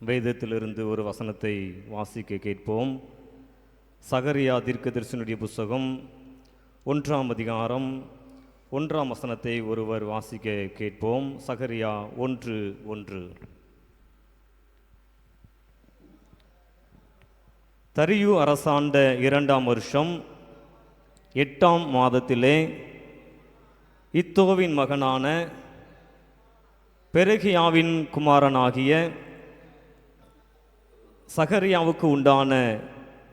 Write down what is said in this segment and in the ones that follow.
வேதத்திலிருந்து ஒரு வசனத்தை வாசிக்க கேட்போம். சகரியா தீர்க்கதரிசனுடைய புஸ்தகம் 1ஆம் அதிகாரம் 1ஆம் வசனத்தை ஒருவர் வாசிக்க கேட்போம். சகரியா 1:1. தரியு அரசாண்ட 2ஆம் வருஷம் 8ஆம் மாதத்திலே இத்தோவின் மகனான பெரகியாவின் குமாரனாகிய சகரியாவுக்கு உண்டான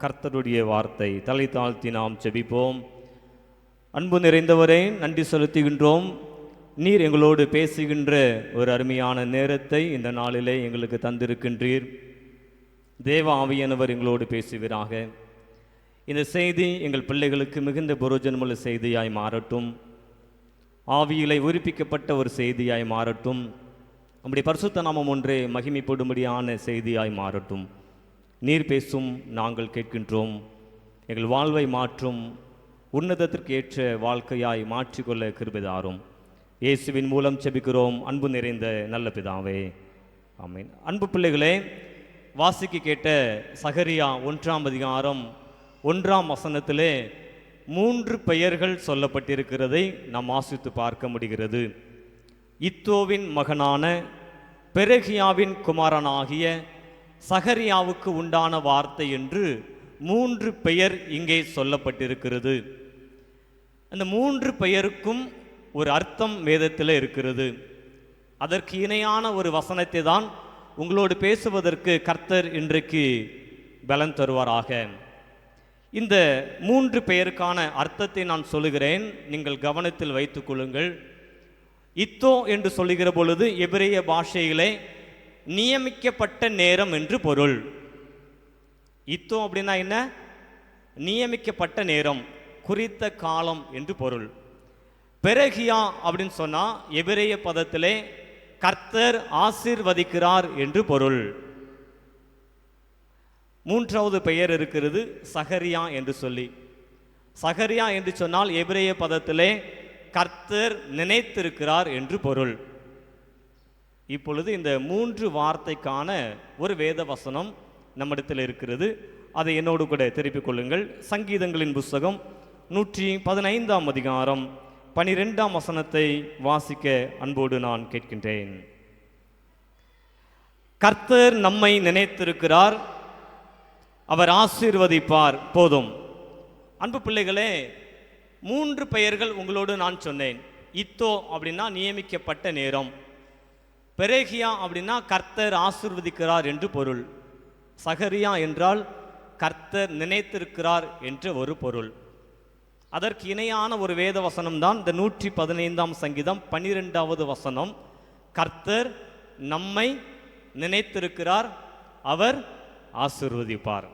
கர்த்தருடைய வார்த்தை. தலை தாழ்த்தி நாம் ஜெபிப்போம். அன்பு நிறைந்தவரே, நன்றி செலுத்துகின்றோம். நீர் எங்களோடு பேசுகின்ற ஒரு அருமையான நேரத்தை இந்த நாளிலே எங்களுக்கு தந்திருக்கின்றீர். தேவ ஆவியானவர் எங்களோடு பேசுவீராக. இந்த செய்தி எங்கள் பிள்ளைகளுக்கு மிகுந்த புரோஜனமுள்ள செய்தியாய் மாறட்டும். ஆவியிலே உயிர்ப்பிக்கப்பட்ட ஒரு செய்தியாய் மாறட்டும். நம்முடைய பரிசுத்த நாமம் ஒன்றே மகிமைப்படும்படியான செய்தியாய் மாறட்டும். நீர் பேசும், நாங்கள் கேட்கின்றோம். எங்கள் வாழ்வை மாற்றும், உன்னதத்திற்கு ஏற்ற வாழ்க்கையாய் மாற்றிக்கொள்ள கிருபை தாரும். இயேசுவின் மூலம் ஜெபிக்கிறோம் அன்பு நிறைந்த நல்ல பிதாவே, ஆமென். அன்பு பிள்ளைகளே, வாசிக்க கேட்ட சகரியா 1ஆம் அதிகாரம் 1ஆம் வசனத்திலே 3 பெயர்கள் சொல்லப்பட்டிருக்கிறதை நாம் வாசித்து பார்க்க முடிகிறது. இத்தோவின் மகனான பெரகியாவின் குமாரனாகிய சகரியாவுக்கு உண்டான வார்த்தை என்று 3 பெயர் இங்கே சொல்லப்பட்டிருக்கிறது. அந்த 3 பெயருக்கும் ஒரு அர்த்தம் வேதத்தில் இருக்கிறது. அதற்கு இணையான ஒரு வசனத்தை தான் உங்களோடு பேசுவதற்கு கர்த்தர் இன்றைக்கு பலன் தருவாராக. இந்த 3 பெயருக்கான அர்த்தத்தை நான் சொல்லுகிறேன், நீங்கள் கவனத்தில் வைத்துக் கொள்ளுங்கள். இத்தோ என்று சொல்லுகிற பொழுது எபிரேய பாஷையிலே நியமிக்கப்பட்ட நேரம் என்று பொருள். இத்தோ அப்படின்னா என்ன? நியமிக்கப்பட்ட நேரம், குறித்த காலம் என்று பொருள். பெரகியா அப்படின்னு சொன்னா எபிரேய பதத்திலே கர்த்தர் ஆசீர்வதிக்கிறார் என்று பொருள். 3வது பெயர் இருக்கிறது, சகரியா என்று சொல்லி. சகரியா என்று சொன்னால் எபிரேய பதத்திலே கர்த்தர் நினைத்திருக்கிறார் என்று பொருள். இப்பொழுது இந்த 3 வார்த்தைக்கான ஒரு வேத வசனம் நம்மிடத்தில் இருக்கிறது. அதை என்னோடு கூட திருப்பிக் கொள்ளுங்கள். சங்கீதங்களின் புஸ்தகம் 115ஆம் அதிகாரம் 12ஆம் வசனத்தை வாசிக்க அன்போடு நான் கேட்கின்றேன். கர்த்தர் நம்மை நினைத்திருக்கிறார், அவர் ஆசீர்வதிப்பார். போதும். அன்பு பிள்ளைகளே, 3 பெயர்கள் உங்களோடு நான் சொன்னேன். இத்தோ அப்படின்னா நியமிக்கப்பட்ட நேரம், பெரேகியா அப்படின்னா கர்த்தர் ஆசீர்வதிக்கிறார் என்று பொருள், சகரியா என்றால் கர்த்தர் நினைத்திருக்கிறார் என்ற ஒரு பொருள். அதற்கு இணையான ஒரு வேத வசனம் தான் இந்த 115ஆம் சங்கீதம் 12வது வசனம். கர்த்தர் நம்மை நினைத்திருக்கிறார், அவர் ஆசீர்வதிப்பார்.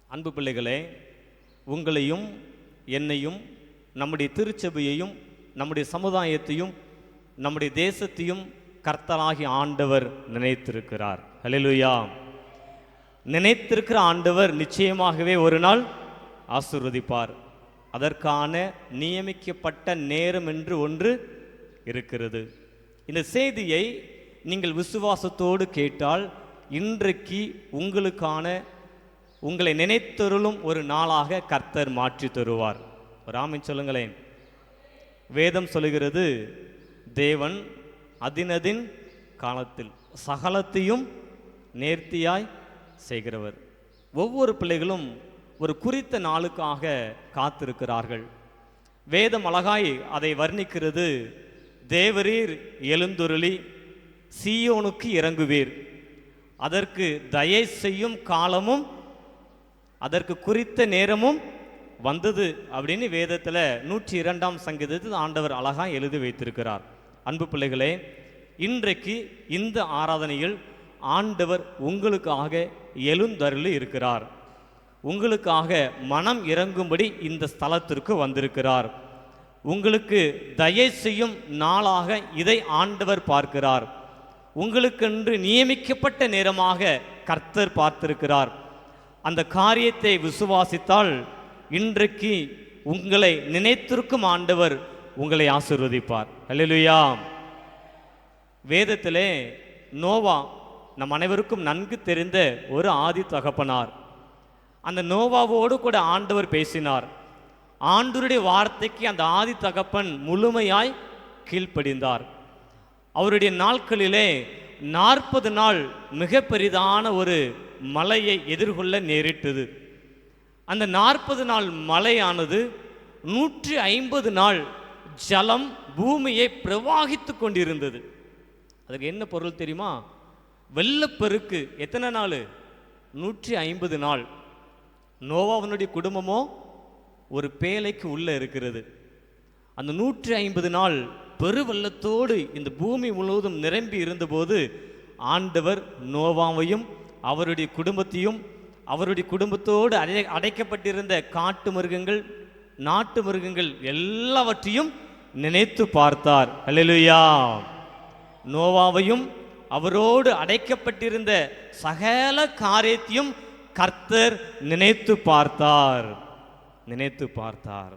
அன்பு பிள்ளைகளே, உங்களையும் என்னையும் நம்முடைய திருச்சபையையும் நம்முடைய சமுதாயத்தையும் நம்முடைய தேசத்தையும் கர்த்தராகிய ஆண்டவர் நினைத்திருக்கிறார். ஹல்லேலூயா. நினைத்திருக்கிற ஆண்டவர் நிச்சயமாகவே ஒரு நாள் ஆசீர்வதிப்பார். அதற்கான நியமிக்கப்பட்ட நேரம் என்று ஒன்று இருக்கிறது. இந்த செய்தியை நீங்கள் விசுவாசத்தோடு கேட்டால் இன்றைக்கு உங்களுக்கான, உங்களை நினைத்தருளும் ஒரு நாளாக கர்த்தர் மாற்றி தருவார். ஒரு ஆமென் சொல்லுங்களேன். வேதம் சொல்லுகிறது, தேவன் அதினதின் காலத்தில் சகலத்தையும் நேர்த்தியாய் செய்கிறவர். ஒவ்வொரு பிள்ளைகளும் ஒரு குறித்த நாளுக்காக காத்திருக்கிறார்கள். வேதம் அழகாய் அதை வர்ணிக்கிறது. தேவரீர் எழுந்துருளி சீயோனுக்கு இறங்குவீர், அதற்கு தயை செய்யும் காலமும் அதற்கு குறித்த நேரமும் வந்தது அப்படின்னு வேதத்தில் 102ஆம் சங்கீதத்தில் ஆண்டவர் அழகாக எழுதி வைத்திருக்கிறார். அன்பு பிள்ளைகளே, இன்றைக்கு இந்த ஆராதனையில் ஆண்டவர் உங்களுக்காக எழுந்தருளி இருக்கிறார். உங்களுக்காக மனம் இறங்கும்படி இந்த ஸ்தலத்திற்கு வந்திருக்கிறார். உங்களுக்கு தயை செய்யும் நாளாக இதை ஆண்டவர் பார்க்கிறார். உங்களுக்கென்று நியமிக்கப்பட்ட நேரமாக கர்த்தர் பார்த்திருக்கிறார். அந்த காரியத்தை விசுவாசித்தால் இன்றைக்கு உங்களை நினைத்திருக்கும் ஆண்டவர் உங்களை ஆசீர்வதிப்பார். ஹல்லேலூயா. வேதத்திலே நோவா நம் அனைவருக்கும் நன்கு தெரிந்த ஒரு ஆதி தகப்பனார். அந்த நோவாவோடு கூட ஆண்டவர் பேசினார். ஆண்டவருடைய வார்த்தைக்கு அந்த ஆதி தகப்பன் முழுமையாய் கீழ்ப்படிந்தார். அவருடைய நாட்களிலே 40 நாள் மிக பெரிதான ஒரு மலையை எதிர்கொள்ள நேரிட்டது. அந்த 40 நாள் மலையானது 150 நாள் ஜலம் பூமியை பிரவாகித்து கொண்டிருந்தது. அதுக்கு என்ன பொருள் தெரியுமா? வெள்ளப்பெருக்கு. எத்தனை நாள்? 150 நாள். நோவாவினுடைய குடும்பமோ ஒரு பேழைக்கு உள்ள இருக்கிறது. அந்த 150 நாள் பெருவெள்ளத்தோடு இந்த பூமி முழுவதும் நிரம்பி இருந்தபோது ஆண்டவர் நோவாவையும் அவருடைய குடும்பத்தையும் அவருடைய குடும்பத்தோடு அடைக்கப்பட்டிருந்த காட்டு மிருகங்கள், நாட்டு மிருகங்கள் எல்லாவற்றையும் நினைத்து பார்த்தார். அல்லேலூயா. நோவாவையும் அவரோடு அடைக்கப்பட்டிருந்த சகல காரியத்தையும் கர்த்தர் நினைத்து பார்த்தார். நினைத்து பார்த்தார்.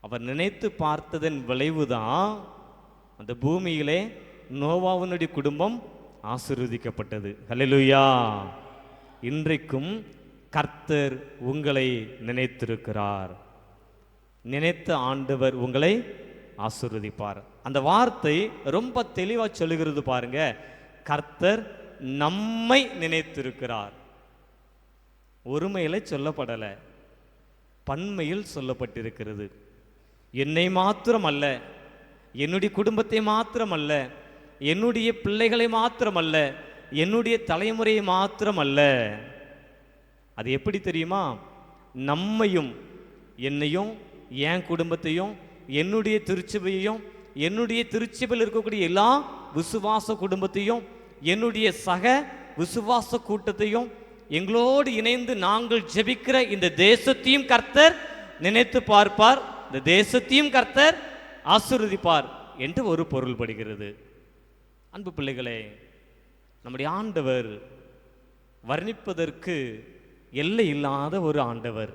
அவர் நினைத்து பார்த்ததன் விளைவுதான் அந்த பூமியிலே நோவாவினுடைய குடும்பம் ஆசீர்வதிக்கப்பட்டது. அல்லேலூயா. இன்றைக்கும் கர்த்தர் உங்களை நினைத்திருக்கிறார். நினைத்த ஆண்டவர் உங்களை ஆசீர்வதிப்பார். அந்த வார்த்தை ரொம்ப தெளிவாக சொல்லுகிறது பாருங்க. கர்த்தர் நம்மை நினைத்திருக்கிறார். ஒருமையில சொல்லப்படலை, பன்மையில் சொல்லப்பட்டிருக்கிறது. என்னை மாத்திரம் அல்ல, என்னுடைய குடும்பத்தை மாத்திரம் அல்ல, என்னுடைய பிள்ளைகளை மாத்திரம் அல்ல, என்னுடைய தலைமுறையை மாத்திரம் அல்ல. அது எப்படி தெரியுமா? நம்மையும், என்னையும், என் குடும்பத்தையும், என்னுடைய திருச்சபையையும், என்னுடைய திருச்சபையில் இருக்கக்கூடிய எல்லா விசுவாச குடும்பத்தையும், என்னுடைய சக விசுவாச கூட்டத்தையும், எங்களோடு இணைந்து நாங்கள் ஜெபிக்கிற இந்த தேசத்தையும் கர்த்தர் நினைத்து பார்ப்பார். இந்த தேசத்தையும் கர்த்தர் ஆசீர்வதிப்பார் என்று ஒரு பொருள்படுகிறது. அன்பு பிள்ளைகளே, நம்முடைய ஆண்டவர் வர்ணிப்பதற்கு எல்லை இல்லாத ஒரு ஆண்டவர்.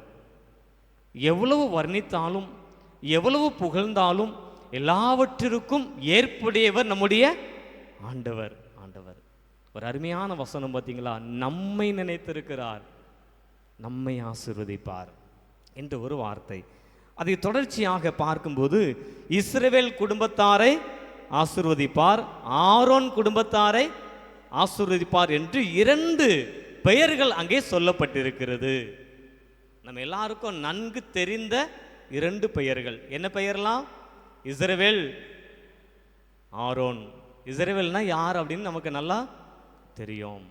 எவ்வளவு வர்ணித்தாலும் எவ்வளவு புகழ்ந்தாலும் எல்லாவற்றிற்கும் ஏற்புடையவர் நம்முடைய ஆண்டவர். ஆண்டவர் ஒரு அருமையான வசனம் பார்த்தீங்களா? நம்மை நினைத்திருக்கிறார், நம்மை ஆசீர்வதிப்பார் என்ற ஒரு வார்த்தை. அதை தொடர்ச்சியாக பார்க்கும்போது இஸ்ரவேல் குடும்பத்தாரை ஆசீர்வதிப்பார், ஆரோன் குடும்பத்தாரை ஆசீர்வதிப்பார் என்று 2 பெயர்கள் அங்கே சொல்லப்பட்டிருக்கிறது. நம்ம எல்லாருக்கும் நன்கு தெரிந்த 2 பெயர்கள். என்ன பெயர்லாம்? இஸ்ரவேல், ஆரோன். இஸ்ரவேல்னா யார் அப்படின்னு நமக்கு நல்லா தெரியும்.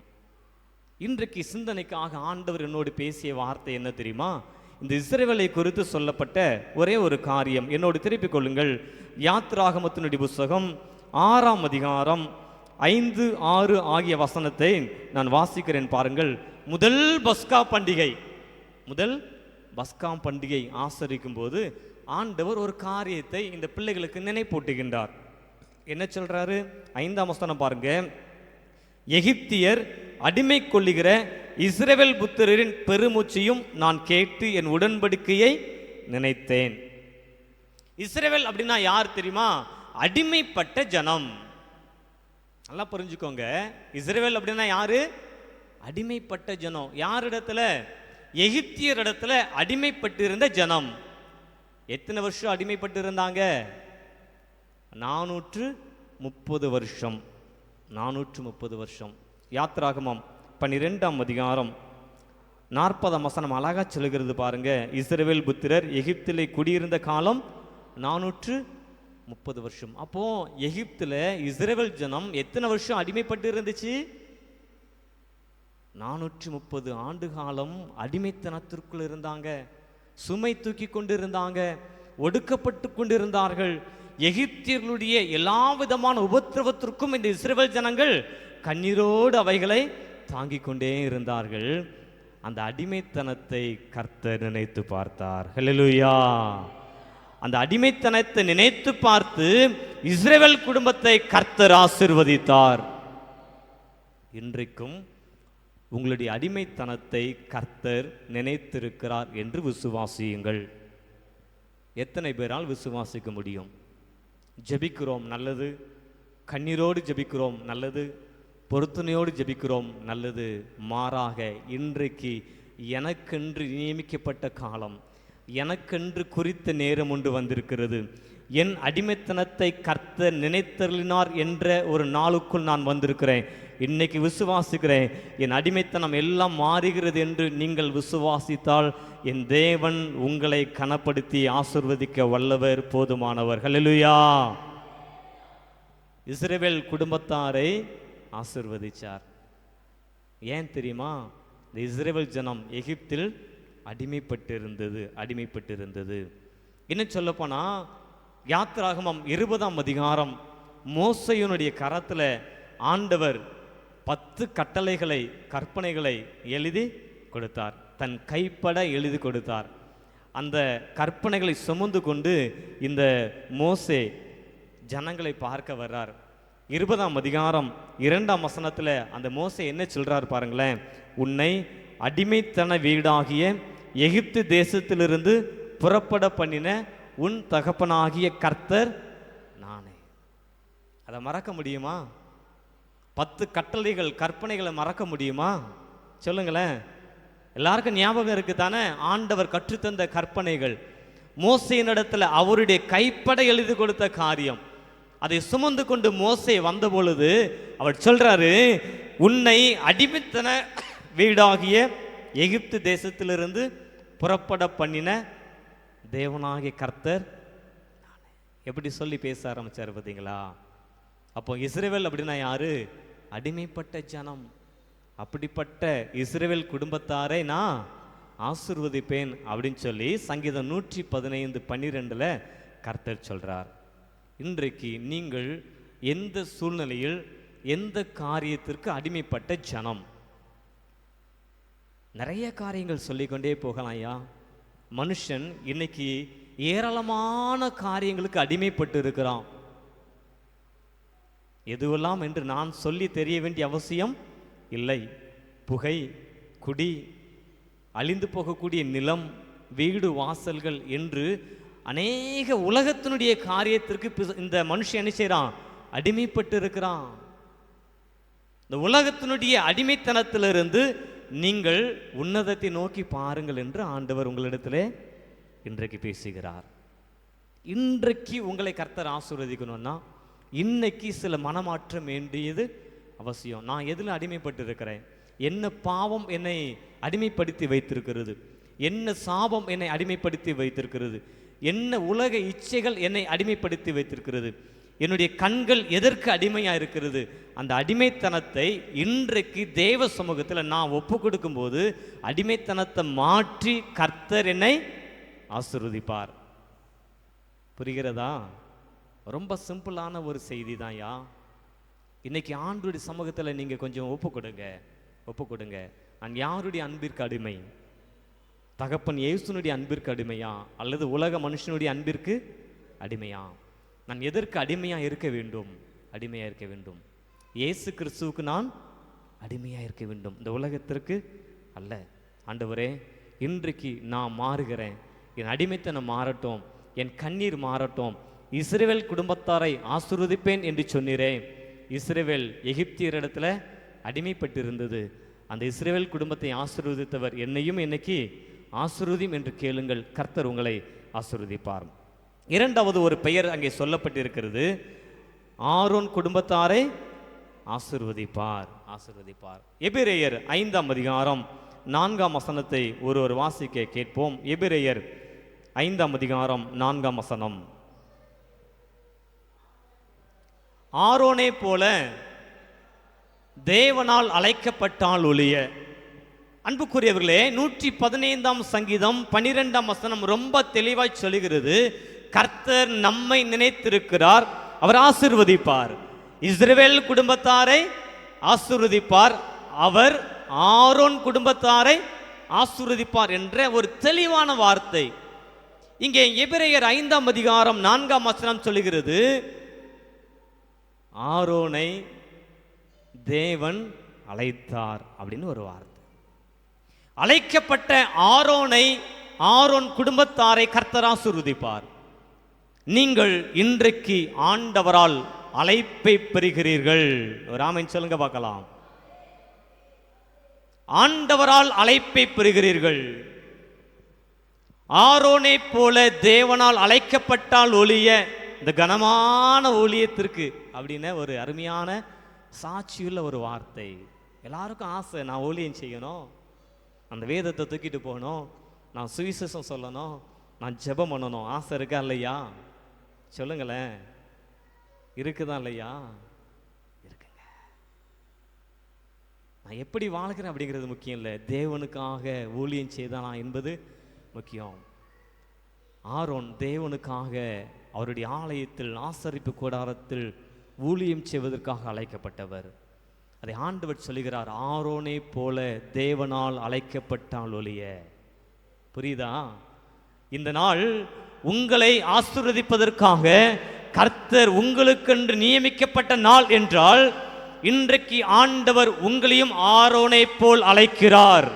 இன்றைக்கு சிந்தனைக்காக ஆண்டவர் என்னோடு பேசிய வார்த்தை என்ன தெரியுமா? இந்த இஸ்ரவேலை குறித்து சொல்லப்பட்ட ஒரே ஒரு காரியம். என்னோடு திருப்பிக் கொள்ளுங்கள். யாத்ராகமத்தினுடைய புஸ்தகம் 6ஆம் அதிகாரம் 5, 6 ஆகிய வசனத்தை நான் வாசிக்கிறேன் பாருங்கள். முதல் பஸ்கா பண்டிகை ஆசரிக்கும் போது ஆண்டவர் ஒரு காரியத்தை இந்த பிள்ளைகளுக்கு நினைப்பூட்டுகின்றார். என்ன சொல்றாரு? 5ஆம் வசனம் பாருங்க. எகிப்தியர் அடிமை கொள்ளுகிற இஸ்ரவேல் புத்திரரின் பெருமூச்சையும் நான் கேட்டு என் உடன்படிக்கையை நினைத்தேன். இஸ்ரவேல் அப்படின்னா யார் தெரியுமா? அடிமைப்பட்ட ஜனம். நல்லா புரிஞ்சுக்கோங்க. இஸ்ரவேல் அப்படின்னா யாரு? அடிமைப்பட்ட ஜனம். யாரிடத்துல? எகிப்தியர் இடத்துல அடிமைப்பட்டிருந்த ஜனம். எத்தனை வருஷம் அடிமைப்பட்டு இருந்தாங்க? 430 வருஷம். 430 வருஷம். யாத்ராகமம் 12ஆம் அதிகாரம் 40ஆம் வசனம் அழகா சொல்லுகிறது பாருங்க. இஸ்ரவேல் புத்திரர் எகிப்திலே குடியிருந்த காலம் 430 வருஷம். அப்போ எகிப்தில் இஸ்ரவேல் ஜனம் எத்தனை வருஷம் அடிமைப்பட்டு இருந்துச்சு? 430 ஆண்டு காலம் அடிமைத்தனத்திற்குள் இருந்தாங்க. சுமை தூக்கி கொண்டு இருந்தாங்க, ஒடுக்கப்பட்டு கொண்டிருந்தார்கள். எகிப்தியர்களுடைய எல்லா விதமான உபத்திரவத்திற்கும் இந்த இஸ்ரவேல் ஜனங்கள் கண்ணீரோடு அவைகளை தாங்கிக் கொண்டே இருந்தார்கள். அந்த அடிமைத்தனத்தை கர்த்தர் நினைத்து பார்த்தார். ஹல்லேலூயா. அந்த அடிமைத்தனத்தை நினைத்து பார்த்து இஸ்ரவேல் குடும்பத்தை கர்த்தர் ஆசீர்வதித்தார். இன்றைக்கும் உங்களுடைய அடிமைத்தனத்தை கர்த்தர் நினைத்திருக்கிறார் என்று விசுவாசியுங்கள். எத்தனை பேரால் விசுவாசிக்க முடியும்? ஜெபிக்கிறோம், நல்லது. கண்ணீரோடு ஜெபிக்கிறோம், நல்லது. பொருத்தனையோடு ஜெபிக்கிறோம். நல்லது. மாறாக இன்றைக்கு எனக்கென்று நியமிக்கப்பட்ட காலம், எனக்கென்று குறித்த நேரம் ஒன்று வந்திருக்கிறது. என் அடிமைத்தனத்தை கர்த்தர் நினைத்தருளினார் என்ற ஒரு நாளுக்குள் நான் வந்திருக்கிறேன். இன்னைக்கு விசுவாசிக்கிறேன், என் அடிமைத்தனம் எல்லாம் மாறுகிறது என்று நீங்கள் விசுவாசித்தால் என் தேவன் உங்களை கனப்படுத்தி ஆசீர்வதிக்க வல்லவர், போதுமானவர். ஹல்லேலூயா. இஸ்ரவேல் குடும்பத்தாரை ஆசீர்வதிச்சார். ஏன் தெரியுமா? இந்த இஸ்ரவேல் ஜனம் எகிப்தில் அடிமைப்பட்டிருந்தது. இன்னும் சொல்லப்போனா யாத்திராகமம் 20ஆம் அதிகாரம் மோசேயினுடைய கரத்தில் ஆண்டவர் 10 கட்டளைகளை, கற்பனைகளை எழுதி கொடுத்தார். தன் கைப்பட எழுதி கொடுத்தார். அந்த கற்பனைகளை சுமந்து கொண்டு இந்த மோசே ஜனங்களை பார்க்க வர்றார். 20ஆம் அதிகாரம் 2ஆம் வசனத்தில் அந்த மோசே என்ன சொல்றார் பாருங்களேன். உன்னை அடிமைத்தன வீடாகிய எகிப்து தேசத்திலிருந்து புறப்பட பண்ணின உன் தகப்பனாகிய கர்த்தர் நானே. அதை மறக்க முடியுமா? 10 கட்டளைகள், கற்பனைகளை மறக்க முடியுமா? சொல்லுங்களேன். எல்லாருக்கும் ஞாபகம் இருக்கு தானே? ஆண்டவர் கற்றுத்தந்த கற்பனைகள், மோசேயினிடத்தில் அவருடைய கைப்பட எழுதி கொடுத்த காரியம். அதை சுமந்து கொண்டு மோசே வந்த பொழுது அவர் சொல்றாரு, உன்னை அடிமைத்தன வீடாகிய எகிப்து தேசத்திலிருந்து புறப்பட பண்ணின தேவனாகிய கர்த்தர். எப்படி சொல்லி பேச ஆரம்பிச்சார் பார்த்தீங்களா? அப்போ இஸ்ரவேல் அப்படின்னா யாரு? அடிமைப்பட்ட ஜனம். அப்படிப்பட்ட இஸ்ரவேல் குடும்பத்தாரை நான் ஆசீர்வதிப்பேன் அப்படின்னு சொல்லி சங்கீதம் 115:12 கர்த்தர் சொல்றார். இன்றைக்கு நீங்கள் எந்த சூழ்நிலையில், எந்த காரியத்திற்கு அடிமைப்பட்ட ஜனம்? நிறைய காரியங்கள் சொல்லிக்கொண்டே போகலாம் ஐயா. மனுஷன் இன்னைக்கு ஏராளமான காரியங்களுக்கு அடிமைப்பட்டு இருக்கிறான். எதுவெல்லாம் என்று நான் சொல்லி தெரிய வேண்டிய அவசியம் இல்லை. புகை, குடி, அழிந்து போகக்கூடிய நிலம், வீடு, வாசல்கள் என்று அநேக உலகத்தினுடைய காரியத்திற்கு இந்த மனுஷன் என்ன செய்யறான்? அடிமைப்பட்டு இருக்கிறான். இந்த உலகத்தினுடைய அடிமைத்தனத்திலிருந்து நீங்கள் உன்னதத்தை நோக்கி பாருங்கள் என்று ஆண்டவர் உங்களிடத்திலே இன்றைக்கு பேசுகிறார். இன்றைக்கு உங்களை கர்த்தர் ஆசீர்வதிக்கணும்னா இன்னைக்கு சில மனமாற்றம் வேண்டியது அவசியம். நான் எதில் அடிமைப்பட்டு இருக்கிறேன்? என்ன பாவம் என்னை அடிமைப்படுத்தி வைத்திருக்கிறது? என்ன சாபம் என்னை அடிமைப்படுத்தி வைத்திருக்கிறது? என்ன உலக இச்சைகள் என்னை அடிமைப்படுத்தி வைத்திருக்கிறது? என்னுடைய கண்கள் எதற்கு அடிமையாக இருக்கிறது? அந்த அடிமைத்தனத்தை இன்றைக்கு தேவ சமூகத்தில் நான் ஒப்பு கொடுக்கும்போது அடிமைத்தனத்தை மாற்றி கர்த்தர் என்னை ஆசீர்வதிப்பார். புரிகிறதா? ரொம்ப சிம்பிளான ஒரு செய்தி தான் யா. இன்னைக்கு ஆண்டவருடைய சமூகத்தில் நீங்கள் கொஞ்சம் ஒப்பு கொடுங்க. நான் யாருடைய அன்பிற்கு அடிமை? தகப்பன் இயேசுனுடைய அன்பிற்கு அடிமையா, அல்லது உலக மனுஷனுடைய அன்பிற்கு அடிமையா? நான் எதற்கு அடிமையாக இருக்க வேண்டும்? இயேசு கிறிஸ்துவுக்கு நான் அடிமையாக இருக்க வேண்டும், இந்த உலகத்திற்கு அல்ல. ஆண்டவரே, இன்றைக்கு நான் மாறுகிறேன். என் அடிமைத்தனம் மாறட்டும், என் கண்ணீர் மாறட்டும். இஸ்ரவேல் குடும்பத்தாரை ஆசீர்வதிப்பேன் என்று சொன்னீரே. இஸ்ரவேல் எகிப்தியரிடத்தில் அடிமைப்பட்டிருந்தது. அந்த இஸ்ரவேல் குடும்பத்தை ஆசீர்வதித்தவர் என்னையும் இன்னைக்கு ஆசீர்வதியும் என்று கேளுங்கள், கர்த்தர் உங்களை ஆசீர்வதிப்பார். இரண்டாவது ஒரு பெயர் அங்கே சொல்லப்பட்டிருக்கிறது. ஆரோன் குடும்பத்தாரை ஆசீர்வதிப்பார். எபிரேயர் 5ஆம் அதிகாரம் 4ஆம் வசனத்தை ஒரு வாசிக்க கேட்போம். எபிரேயர் 5ஆம் அதிகாரம் 4ஆம் வசனம். ஆரோனே போல தேவனால் அழைக்கப்பட்டால் ஒழிய. அன்புக்குரியவர்களே, 115ஆம் சங்கீதம் 12ஆம் வசனம் ரொம்ப தெளிவாய் சொல்லுகிறது. கர்த்தர் நம்மை நினைத்திருக்கிறார், அவர் ஆசீர்வதிப்பார். இஸ்ரவேல் குடும்பத்தாரை ஆசீர்வதிப்பார், அவர் ஆரோன் குடும்பத்தாரை ஆசீர்வதிப்பார் என்ற ஒரு தெளிவான வார்த்தை இங்கே எபிரேயர் 5ஆம் அதிகாரம் 4ஆம் வசனம் சொல்லுகிறது. ஆரோனை தேவன் அழைத்தார் அப்படின்னு ஒரு வார்த்தை. அழைக்கப்பட்ட ஆரோன் குடும்பத்தாரை கர்த்தர் ஆசீர்வதிப்பார். நீங்கள் இன்றைக்கு ஆண்டவரால் அழைப்பை பெறுகிறீர்கள். ஒரு ஆமென் சொல்லுங்க பார்க்கலாம். ஆண்டவரால் அழைப்பை பெறுகிறீர்கள். ஆரோனை போல தேவனால் அழைக்கப்பட்டால் ஒழிய இந்த கனமான ஊழியத்திற்கு அப்படின்னு ஒரு அருமையான சாட்சியுள்ள ஒரு வார்த்தை. எல்லாருக்கும் ஆசை, நான் ஊழியம் செய்யணும், அந்த வேதத்தை தூக்கிட்டு போகணும், நான் சுவிசேஷம் சொல்லணும், நான் ஜெபம் பண்ணணும். ஆசை இருக்கா இல்லையா? சொல்லுங்களேன். இருக்குதா இல்லையா? இருக்குங்க. நான் எப்படி வாழ்கிறேன் அப்படிங்கிறது முக்கியம் இல்லை, தேவனுக்காக ஊழியம் செய்தானா என்பது முக்கியம். ஆரோன் தேவனுக்காக அவருடைய ஆலயத்தில் ஆசரிப்பு கூடாரத்தில் ஊழியம் செய்வதற்காக அழைக்கப்பட்டவர். அதை ஆண்டவர் சொல்லுகிறார், ஆரோனை போல தேவனால் அழைக்கப்பட்டால் ஒழிய. புரியுதா? இந்த நாள் உங்களை ஆசீர்வதிப்பதற்காக கர்த்தர் உங்களுக்கென்று நியமிக்கப்பட்ட நாள் என்றால், இன்றைக்கு ஆண்டவர் உங்களையும் ஆரோனை போல் அழைக்கிறார்.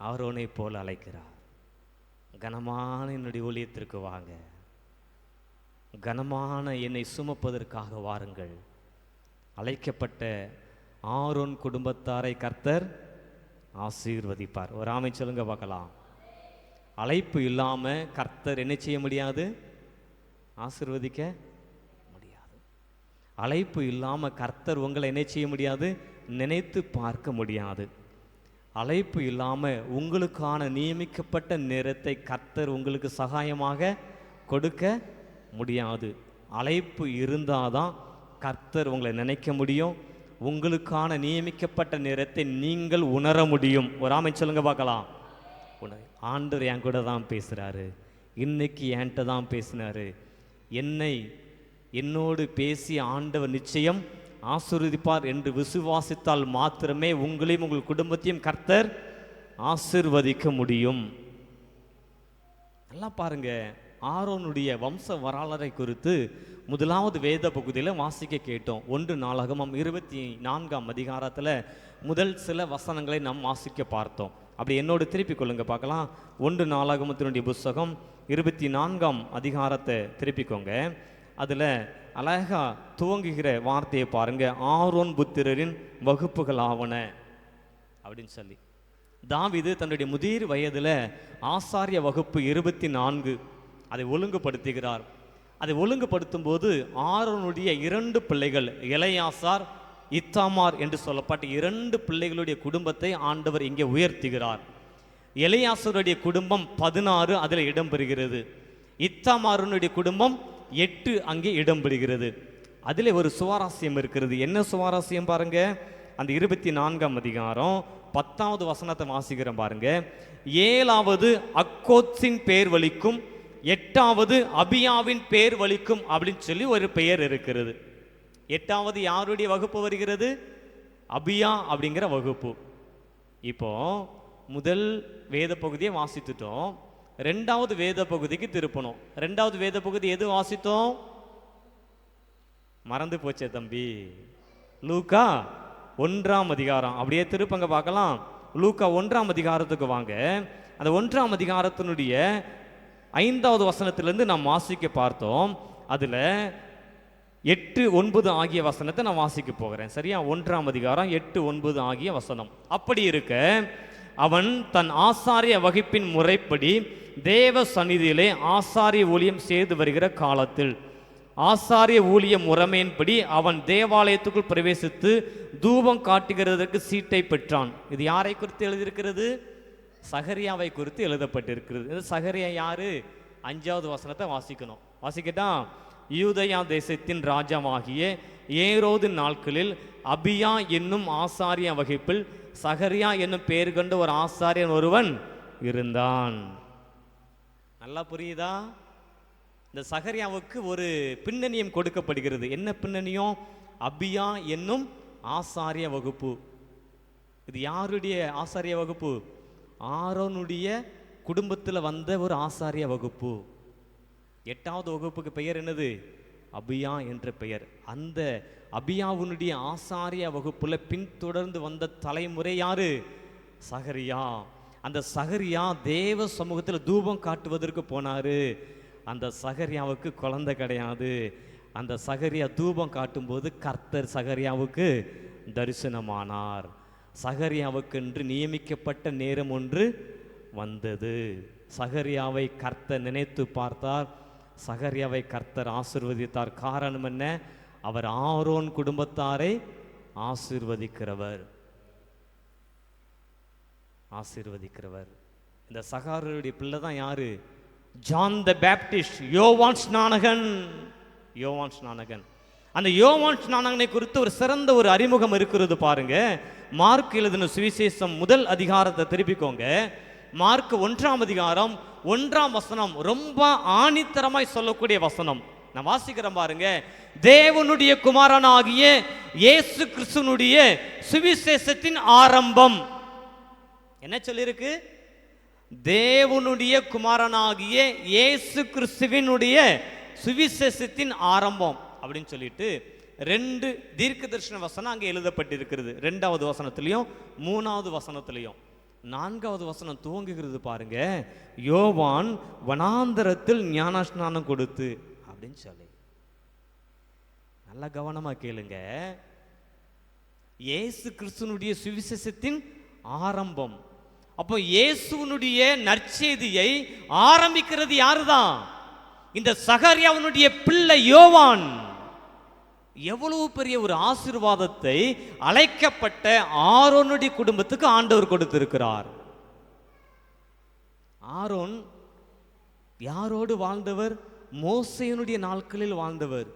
ஆரோனை போல் அழைக்கிறார். கனமான என்னுடைய ஊழியத்திற்கு வாங்க, கனமான என்னை சுமப்பதற்காக வாருங்கள். அழைக்கப்பட்ட ஆரோன் குடும்பத்தாரை கர்த்தர் ஆசீர்வதிப்பார். ஒரு ஆமென் சொல்லுங்க பார்க்கலாம். அழைப்பு இல்லாம கர்த்தர் என்ன செய்ய முடியாது? ஆசீர்வதிக்க முடியாது. அழைப்பு இல்லாம கர்த்தர் உங்களை என்ன செய்ய முடியாது? நினைத்து பார்க்க முடியாது. அழைப்பு இல்லாமல் உங்களுக்கான நியமிக்கப்பட்ட நேரத்தை கர்த்தர் உங்களுக்கு சகாயமாக கொடுக்க முடியாது. அழைப்பு இருந்தாதான் கர்த்தர் உங்களை நினைக்க முடியும், உங்களுக்கான நியமிக்கப்பட்ட நேரத்தை நீங்கள் உணர முடியும். ஒரு ஆமென் சொல்லுங்க பார்க்கலாம். ஆண்டவர் என் கூட தான் பேசுகிறாரு, இன்னைக்கு என்கிட்ட தான் பேசினாரு. என்னோடு பேசி ஆண்டவர் நிச்சயம் ஆசீர்வதிப்பார் என்று விசுவாசித்தால் மாத்திரமே உங்களையும் உங்கள் குடும்பத்தையும் கர்த்தர் ஆசீர்வதிக்க முடியும். நல்லா பாருங்க, ஆரோனுடைய வம்ச வரலாறை குறித்து முதலாவது வேத பகுதியில் வாசிக்க கேட்டோம். 1 நாளாகமம் 24ஆம் அதிகாரத்தில் முதல் சில வசனங்களை நாம் வாசிக்க பார்த்தோம். அப்படி என்னோடு திருப்பி கொள்ளுங்க பார்க்கலாம். 1 நாளாகமத்தினுடைய புஸ்தகம் 24ஆம் அதிகாரத்தை திருப்பிக்கோங்க. அதில் அழகா துவங்குகிற வார்த்தையை பாருங்க. ஆரோன் புத்திரரின் வகுப்புகள் ஆவன அப்படின்னு சொல்லி தாவீது தன்னுடைய முதிர் வயதில் ஆசாரிய வகுப்பு 24 அதை ஒழுங்குபடுத்துகிறார். அதை ஒழுங்குபடுத்தும் போது ஆரோனுடைய 2 பிள்ளைகள் எலெயாசார், இத்தாமார் என்று சொல்லப்பட்ட 2 பிள்ளைகளுடைய குடும்பத்தை ஆண்டவர் இங்கே உயர்த்துகிறார். எலெயாசாருடைய குடும்பம் 16 அதில் இடம்பெறுகிறது. இத்தாமாருடைய குடும்பம் 8 அங்கே இடம்பெறுகிறது. அதில் ஒரு சுவாரஸ்யம் இருக்கிறது. என்ன சுவாரஸ்யம் பாருங்க. அந்த 24ஆம் அதிகாரம் 10வது வசனத்தை வாசிக்கிறேன் பாருங்க. 7வது அக்கோத்சின் பேர் வலிக்கும், 8வது அபியாவின் பேர் வலிக்கும் அப்படின்னு சொல்லி ஒரு பெயர் இருக்கிறது. 8வது யாருடைய வகுப்பு வருகிறது? அபியா அப்படிங்கிற வகுப்பு. இப்போ முதல் வேத பகுதியை வாசித்துட்டோம். 2வது வேத பகுதிக்கு திருப்பணும். 2வது வேத பகுதி எது வாசித்தோம்? மறந்து போச்சே தம்பி. லூக்கா 1ஆம் அதிகாரம். அப்படியே திருப்பங்க பார்க்கலாம். லூக்கா 1ஆம் அதிகாரத்துக்கு வாங்க. அந்த 1ஆம் அதிகாரத்தினுடைய 5வது வசனத்திலிருந்து நாம் வாசிக்க பார்த்தோம். அதில் 8, 9 ஆகிய வசனத்தை நான் வாசிக்க போகிறேன். சரியா? 1ஆம் அதிகாரம் 8, 9 ஆகிய வசனம். அப்படி இருக்க அவன் தன் ஆசாரிய வகுப்பின் முறைப்படி தேவ சந்நிதியிலே ஆசாரிய ஊழியம் செய்து வருகிற காலத்தில் ஆசாரிய ஊழிய முறைமையின்படி அவன் தேவாலயத்துக்குள் பிரவேசித்து தூபம் காட்டுகிறதற்கு சீட்டை பெற்றான். இது யாரை குறித்து எழுதியிருக்கிறது? சகரியாவை குறித்து எழுதப்பட்டிருக்கிறது. இது சகரியா யாரு? 5வது வசனத்தை வாசிக்கணும். வாசிக்கட்டா? யூதயா தேசத்தின் ராஜாவாகிய ஏரோது நாட்களில் அபியா என்னும் ஆசாரிய வகுப்பில் சகரியா என்னும் பெயர் கொண்ட ஒரு ஆசாரியன் ஒருவன் இருந்தான். நல்லா புரியுதா? இந்த சகரியாவுக்கு ஒரு பின்னணியம் கொடுக்கப்படுகிறது. என்ன பின்னணியம்? அபியா என்னும் ஆசாரிய வகுப்பு. இது யாருடைய ஆசாரிய வகுப்பு? ஆரோனுடைய குடும்பத்தில் வந்த ஒரு ஆசாரிய வகுப்பு. 8வது வகுப்புக்கு பெயர் என்னது? அபியா என்ற பெயர். அந்த அபியாவுனுடைய ஆசாரிய வகுப்புல பின்தொடர்ந்து வந்த தலைமுறை யாரு? சகரியா. அந்த சகரியா தேவ சமூகத்தில் தூபம் காட்டுவதற்கு போனாரு. அந்த சகரியாவுக்கு குழந்தை கிடையாது. அந்த சகரியா தூபம் காட்டும்போது கர்த்தர் சகரியாவுக்கு தரிசனமானார். சகரியாவுக்கென்று நியமிக்கப்பட்ட நேரம் ஒன்று வந்தது. சகரியாவை கர்த்தர் நினைத்து பார்த்தார். சகரியாவை கர்த்தர் ஆசீர்வதித்தார். காரணம் என்ன? அவர் ஆரோன் குடும்பத்தாரை ஆசீர்வதிக்கிறவர். இந்த சகரியாவுடைய பிள்ளை தான் யாரு? ஜான் த பேப்டிஸ்ட், யோவான் ஸ்நானகன். அந்த யோவான் ஸ்நானகனை குறித்து ஒரு சிறந்த ஒரு அறிமுகம் இருக்கிறது பாருங்க. மார்க் எழுதின சுவிசேஷம் முதல் அதிகாரத்தை திருப்பிக்கோங்க. மார்க் 1ஆம் அதிகாரம் 1ஆம் வசனம் ரொம்ப ஆணித்தரமாய் சொல்லக்கூடிய வசனம். நான் வாசிக்கிறேன் பாருங்க. தேவனுடைய குமாரனாகிய இயேசு கிறிஸ்துவினுடைய சுவிசேஷத்தின் ஆரம்பம். என்ன சொல்லிருக்கு? தேவனுடைய குமாரனாகிய இயேசு கிறிஸ்துவினுடைய சுவிசேஷத்தின் ஆரம்பம் அப்படின்னு சொல்லிட்டு 2 தீர்க்க தரிசன வசனம் அங்கே எழுதப்பட்டிருக்கிறது. 2வது வசனத்திலையும் 3வது வசனத்திலையும். 4வது வசனம் துவங்குகிறது பாருங்க. யோவான் வனாந்தரத்தில் ஞானஸ்நானம் கொடுத்து அப்படின்னு சொல்லி. நல்லா கவனமா கேளுங்க. இயேசு கிறிஸ்துவினுடைய சுவிசேஷத்தின் ஆரம்பம். அப்போ இயேசுவினுடைய நற்செய்தியை ஆரம்பிக்கிறது யாருதான்? இந்த சகரியாவினுடைய பிள்ளை யோவான். எவ்வளவு பெரிய ஒரு ஆசீர்வாதத்தை அழைக்கப்பட்ட ஆரோனுடைய குடும்பத்துக்கு ஆண்டவர் கொடுத்திருக்கிறார். ஆரோன் யாரோடு வாழ்ந்தவர்? மோசேயினுடைய நாட்களில் வாழ்ந்தவர்.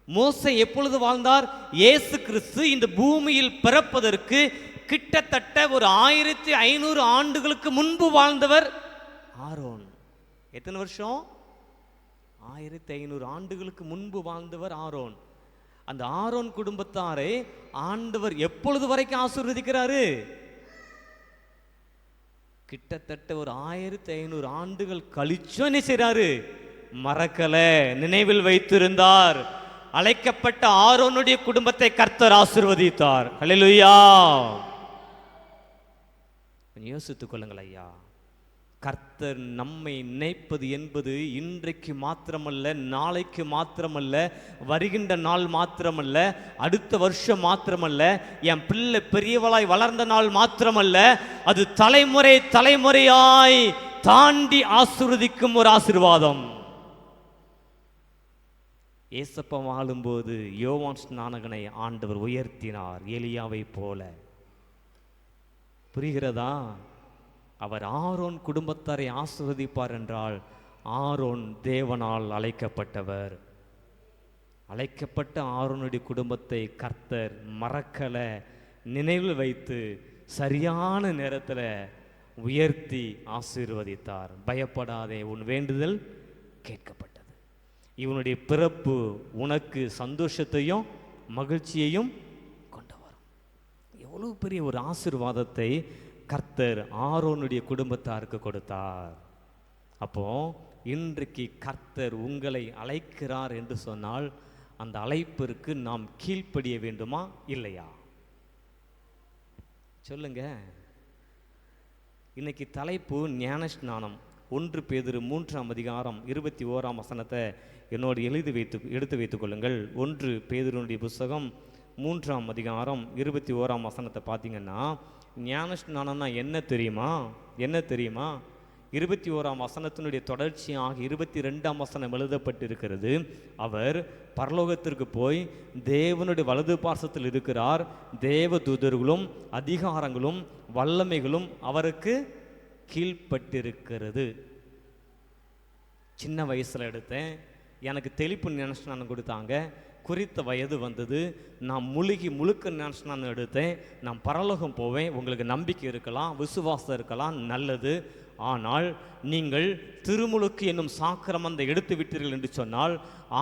மோசே எப்பொழுது வாழ்ந்தார்? இயேசு கிறிஸ்து இந்த பூமியில் பிறப்பதற்கு கிட்டத்தட்ட ஒரு 1500 ஆண்டுகளுக்கு முன்பு வாழ்ந்தவர் ஆரோன். எத்தனை வருஷம்? 1500 ஆண்டுகளுக்கு முன்பு வாழ்ந்தவர் ஆரோன். அந்த ஆரோன் குடும்பத்தாரை ஆண்டவர் எப்பொழுது வரைக்கும் ஆசீர்வதிக்கிறாரு? கிட்டத்தட்ட ஒரு 1500 ஆண்டுகள் கழிச்சும் என்ன செய்றாரு? மறக்கல, நினைவில் வைத்திருந்தார். அழைக்கப்பட்ட ஆரோனுடைய குடும்பத்தை கர்த்தர் ஆசீர்வதித்தார். ஹல்லேலூயா. யோசித்துக் கொள்ளுங்கள் ஐயா. கர்த்தர் நம்மை நினைப்பது என்பது இன்றைக்கு மாத்திரமல்ல, நாளைக்கு மாத்திரமல்ல, வருகின்ற நாள் மாத்திரமல்ல, அடுத்த வருஷம் மாத்திரமல்ல, என் பிள்ளை பெரியவளாய் வளர்ந்த நாள் மாத்திரமல்ல, அது தலைமுறை தலைமுறையாய் தாண்டி ஆசீர்வதிக்கும் ஒரு ஆசீர்வாதம். ஏசப்பா வாழும்போது யோவான் ஸ்நானகனை ஆண்டவர் உயர்த்தினார், எலியாவை போல. புரிகிறதா? அவர் ஆரோன் குடும்பத்தாரை ஆசீர்வதிப்பார் என்றால் ஆரோன் தேவனால் அழைக்கப்பட்டவர். அழைக்கப்பட்ட ஆரோனுடைய குடும்பத்தை கர்த்தர் மறக்கல, நினைவில் வைத்து சரியான நேரத்தில் உயர்த்தி ஆசீர்வதித்தார். பயப்படாதே, உன் வேண்டுதல் கேட்கப்பட்டது. இவனுடைய பிறப்பு உனக்கு சந்தோஷத்தையும் மகிழ்ச்சியையும் கொண்டு வரும். எவ்வளவு பெரிய ஒரு ஆசீர்வாதத்தை கர்த்தர் ஆரோனுடைய குடும்பத்தாருக்கு கொடுத்தார். அப்போ இன்றைக்கு கர்த்தர் உங்களை அழைக்கிறார் என்று சொன்னால் அந்த அழைப்பிற்கு நாம் கீழ்ப்படிய வேண்டுமா இல்லையா? சொல்லுங்க. இன்னைக்கு தலைப்பு ஞானஸ்நானம். 1 பேதுரு 3ஆம் அதிகாரம் 21ஆம் வசனத்தை என்னோடு எடுத்து வைத்துக் கொள்ளுங்கள். 1 பேதுருனுடைய புஸ்தகம் 3ஆம் அதிகாரம் 21ஆம் வசனத்தை பார்த்தீங்கன்னா, ஞானஸ்நானம்னா என்ன தெரியுமா? 21ஆம் வசனத்தினுடைய தொடர்ச்சியாக 22ஆம் வசனம் எழுதப்பட்டிருக்கிறது. அவர் பரலோகத்திற்கு போய் தேவனுடைய வலது பார்சத்தில் இருக்கிறார். தேவ தூதர்களும் அதிகாரங்களும் வல்லமைகளும் அவருக்கு கீழ்பட்டிருக்கிறது. சின்ன வயசில் எடுத்தேன், எனக்கு தெளிப்பு ஞானஸ்நானம் கொடுத்தாங்க. குறித்த வயது வந்தது, நான் முழுக்க ஞானஸ்நானம் எடுத்தேன். நான் பரலோகம் போவேன். உங்களுக்கு நம்பிக்கை இருக்கலாம், விசுவாசம் இருக்கலாம், நல்லது. ஆனால் நீங்கள் திருமுழுக்கு என்னும் சாக்கிரமத்தை எடுத்து விட்டீர்கள் என்று சொன்னால்,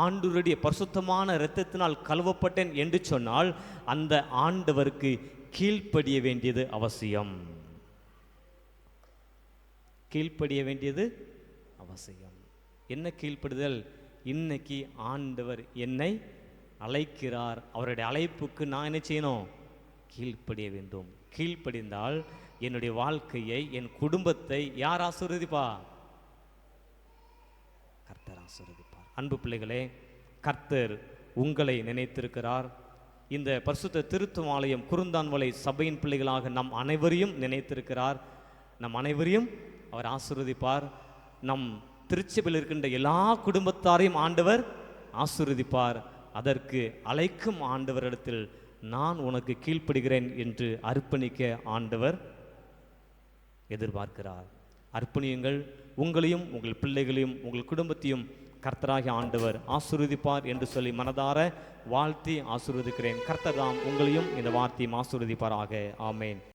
ஆண்டவருடைய பரிசுத்தமான இரத்தத்தினால் கழுவப்பட்டேன் என்று சொன்னால், அந்த ஆண்டவருக்கு கீழ்ப்படிய வேண்டியது அவசியம். கீழ்ப்படிய வேண்டியது அவசியம். என்ன கீழ்ப்படுதல்? இன்னைக்கு ஆண்டவர் என்னை அழைக்கிறார். அவருடைய அழைப்புக்கு நான் என்ன செய்யணும்? கீழ்ப்படிய வேண்டும். கீழ்ப்படிந்தால் என்னுடைய வாழ்க்கையை, என் குடும்பத்தை யார் ஆசீர்வதிப்பா? கர்த்தர் ஆசீர்வதிப்பார். அன்பு பிள்ளைகளே, கர்த்தர் உங்களை நினைத்திருக்கிறார். இந்த பரிசுத்த திருத்துவ குருந்தான்மலை சபையின் பிள்ளைகளாக நம் அனைவரையும் நினைத்திருக்கிறார். நம் அனைவரையும் அவர் ஆசீர்வதிப்பார். நம் திருச்சபையில் இருக்கின்ற எல்லா குடும்பத்தாரையும் ஆண்டவர் ஆசீர்வதிப்பார். அதற்கு அழைக்கும் ஆண்டவரிடத்தில் நான் உனக்கு கீழ்ப்படுகிறேன் என்று அர்ப்பணிக்க ஆண்டவர் எதிர்பார்க்கிறார். அர்ப்பணியுங்கள். உங்களையும் உங்கள் பிள்ளைகளையும் உங்கள் குடும்பத்தையும் கர்த்தராகிய ஆண்டவர் ஆசீர்வதிப்பார் என்று சொல்லி மனதார வாழ்த்தி ஆசீர்வதிக்கிறேன். கர்த்தர் தாம் உங்களையும் இந்த வார்த்தையும் ஆசீர்வதிப்பாராக. ஆமேன்.